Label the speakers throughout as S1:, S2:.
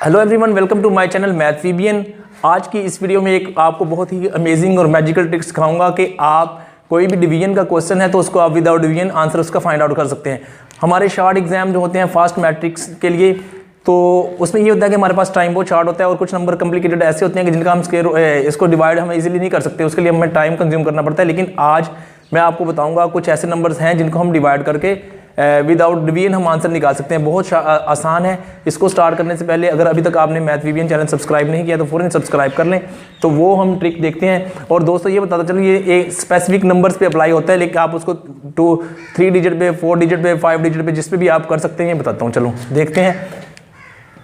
S1: Hello everyone, welcome to my channel math VBN. आज की इस वीडियो में एक आपको बहुत ही अमेजिंग और मैजिकल ट्रिक्स सिखाऊंगा कि आप कोई भी डिवीजन का क्वेश्चन है तो उसको आप विदाउट डिवीजन आंसर उसका फाइंड आउट कर सकते हैं। हमारे शार्ट एग्जाम जो होते हैं फास्ट मैट्रिक्स के लिए, तो उसमें ये होता है कि हमारे पास टाइम बहुत शार्ट होता है और कुछ नंबर कॉम्प्लिकेटेड ऐसे होते हैं कि जिनका हम इसको डिवाइड हम इजीली नहीं कर सकते, उसके लिए हमें टाइम कंज्यूम करना पड़ता है। लेकिन आज मैं आपको बताऊंगा कुछ ऐसे नंबर्स हैं जिनको हम डिवाइड करके विदाउट डिवीजन हम आंसर निकाल सकते हैं। बहुत आसान है। इसको स्टार्ट करने से पहले अगर अभी तक आपने मैथ वीबीएन चैनल सब्सक्राइब नहीं किया तो फ़ौरन सब्सक्राइब कर लें। तो वो हम ट्रिक देखते हैं। और दोस्तों ये बताता चलो, ये स्पेसिफिक नंबर्स पे अप्लाई होता है, लेकिन आप उसको 3 डिजिट पे, 4 डिजिट पे, 5 डिजिट पे, जिस पे भी आप कर सकते हैं, ये बताता हूँ। चलो देखते हैं।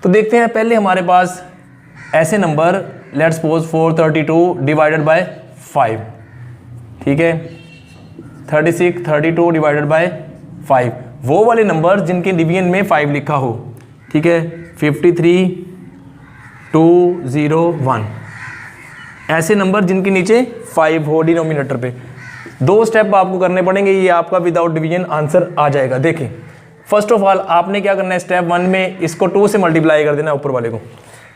S1: तो देखते हैं, पहले हमारे पास ऐसे number let's suppose 432 divided by 5, ठीक है, 36 32 डिवाइडेड बाय 5, वो वाले नंबर जिनके डिवीजन में 5 लिखा हो, ठीक है, 53 201, ऐसे नंबर जिनके नीचे 5 हो डिनोमिनेटर पे। 2 स्टेप आपको करने पड़ेंगे, ये आपका विदाउट डिवीजन आंसर आ जाएगा। देखें, फर्स्ट ऑफ ऑल आपने क्या करना है, स्टेप 1 में इसको 2 से मल्टीप्लाई कर देना ऊपर वाले को,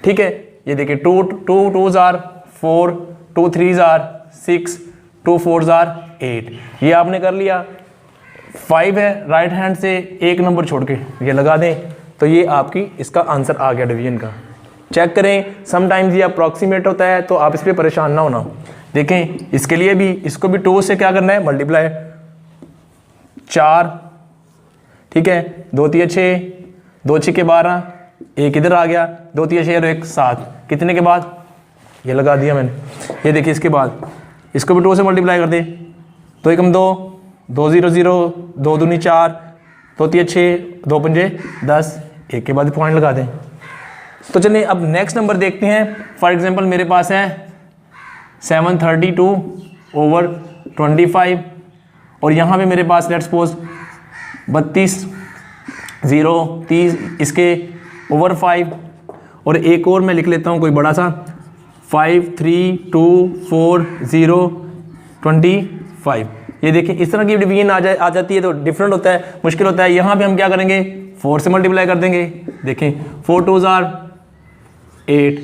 S1: ठीक है। ये देखिए 2 2s are 4, 2 3s are 6, 2 4s are 8, ये आपने कर लिया। 5 है, राइट हैंड से एक नंबर छोड़ के ये लगा दें, तो ये आपकी इसका आंसर आ गया डिवीजन का। चेक करें, समटाइम्स ये अप्रॉक्सीमेट होता है तो आप इस पर परेशान ना होना। देखें, इसके लिए भी इसको भी 2 से क्या करना है, मल्टीप्लाई। 4, ठीक है, 2 3 6, 2 6 12, एक इधर आ गया, 2 3 6 और 1 7, कितने के बाद ये लगा दिया मैंने। ये देखिए, इसके बाद इसको भी 2 से मल्टीप्लाई कर दे, 2 1 2, 2 0 0, 2 दूनी 4, 2 3 6, 2 5 10, एक के बाद पॉइंट लगा दें। तो चलिए अब नेक्स्ट नंबर देखते हैं। फॉर एग्जांपल मेरे पास है 732/25 और यहाँ पे मेरे पास लेट्स सपोज 32 0 30 इसके ओवर 5, और एक और मैं लिख लेता हूँ कोई बड़ा सा 5 3 2 4 0 25। ये देखिए, इस तरह की डिवीजन आ जाती है तो डिफरेंट होता है, मुश्किल होता है। यहाँ पे हम क्या करेंगे, 4 से मल्टीप्लाई कर देंगे। देखें, 4 2s are 8,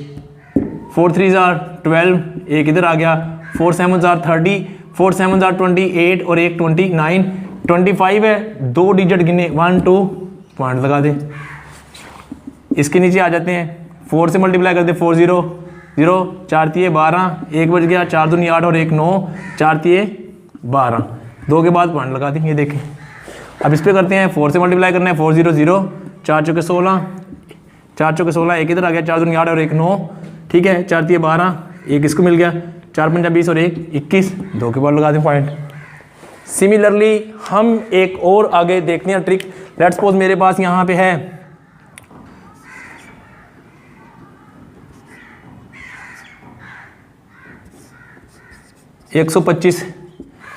S1: 4 3s are 12, एक इधर आ गया, 4 7s are 30, 4 7s are 28 और एक 29, 25 है, 2 डिजिट गिने, 1 2 पॉइंट लगा दें। इसके नीचे आ जाते हैं, 4 से मल्टीप्लाई कर दे, 4 0 0, 4 3 12, एक बच गया, 4 दूनी 8 और एक 9, 4 3 12, 2 के बाद पॉइंट लगा दें। ये देखें, अब इस पे करते हैं, 4 से मल्टीप्लाई करना है, 4 0 0, 4 चौके 16, 4 चौके 16, एक इधर आ गया, 4 दूनी 8 और एक 9, ठीक है, 4 3 12, एक इसको मिल गया, 4 5 20 और एक 21, 2 के बाद लगा दें पॉइंट। सिमिलरली हम एक और आगे देखते हैं ट्रिक। लेट्स सपोज मेरे पास यहाँ पे है 125,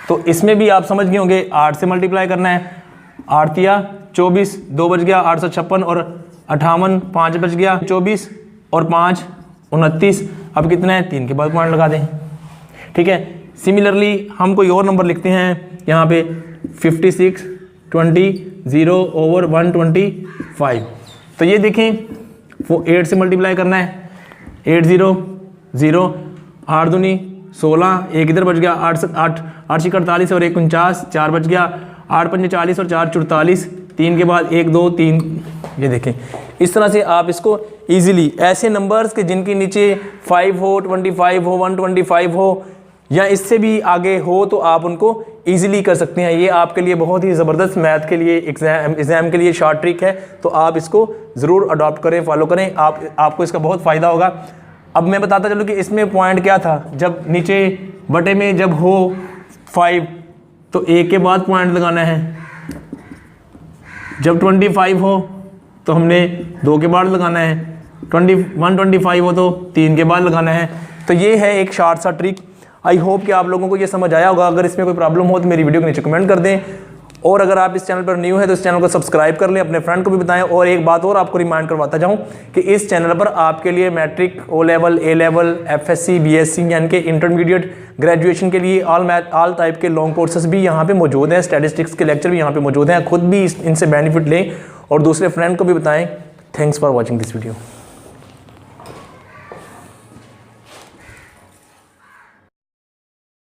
S1: तो इसमें भी आप समझ गए होंगे, 8 से मल्टीप्लाई करना है, 8 या 24, 2 बच गया, 856 और 58, 5 बच गया, 24 और 5 29, अब कितना है, 3 के बाद पॉइंट लगा दें, ठीक है। सिमिलरली हम कोई और नंबर लिखते हैं यहाँ पे 56 20 0/125, तो ये देखें, वो 8 से मल्टीप्लाई करना है, 8 0 0, 8 दूनी 16, एक इधर बच गया, 8 48 और एक 49, 4 बच गया, 8 5 40 और 4 44, 3 के बाद 1 2 3। ये देखें, इस तरह से आप इसको इजीली ऐसे नंबर्स के जिनके नीचे 5 हो, 25 हो, 125 हो या इससे भी आगे हो, तो आप उनको इजीली कर सकते हैं। ये आपके लिए बहुत ही ज़बरदस्त मैथ के लिए एग्ज़ाम के लिए शॉर्ट ट्रिक है, तो आप इसको ज़रूर अडॉप्ट करें, फॉलो करें, आपको इसका बहुत फ़ायदा होगा। अब मैं बताता चलूँ कि इसमें पॉइंट क्या था। जब नीचे बटे में जब हो 5 तो 1 के बाद पॉइंट लगाना है, जब 25 हो तो हमने 2 के बाद लगाना है, 125 हो तो 3 के बाद लगाना है। तो ये है एक शॉर्ट सा ट्रिक। आई होप कि आप लोगों को ये समझ आया होगा। अगर इसमें कोई प्रॉब्लम हो तो मेरी वीडियो के नीचे कमेंट कर दें, और अगर आप इस चैनल पर न्यू है तो इस चैनल को सब्सक्राइब कर लें, अपने फ्रेंड को भी बताएं। और एक बात और आपको रिमाइंड करवाता जाऊं कि इस चैनल पर आपके लिए मैट्रिक, ओ लेवल, ए लेवल, एफएससी, बीएससी यानी कि इंटरमीडिएट, ग्रेजुएशन के लिए ऑल टाइप के लॉन्ग कोर्सेज भी यहाँ पे मौजूद हैं। स्टैटिस्टिक्स के लेक्चर भी यहाँ पे मौजूद हैं। खुद भी इनसे बेनिफिट लें और दूसरे फ्रेंड को भी बताएं। Thanks for watching this video.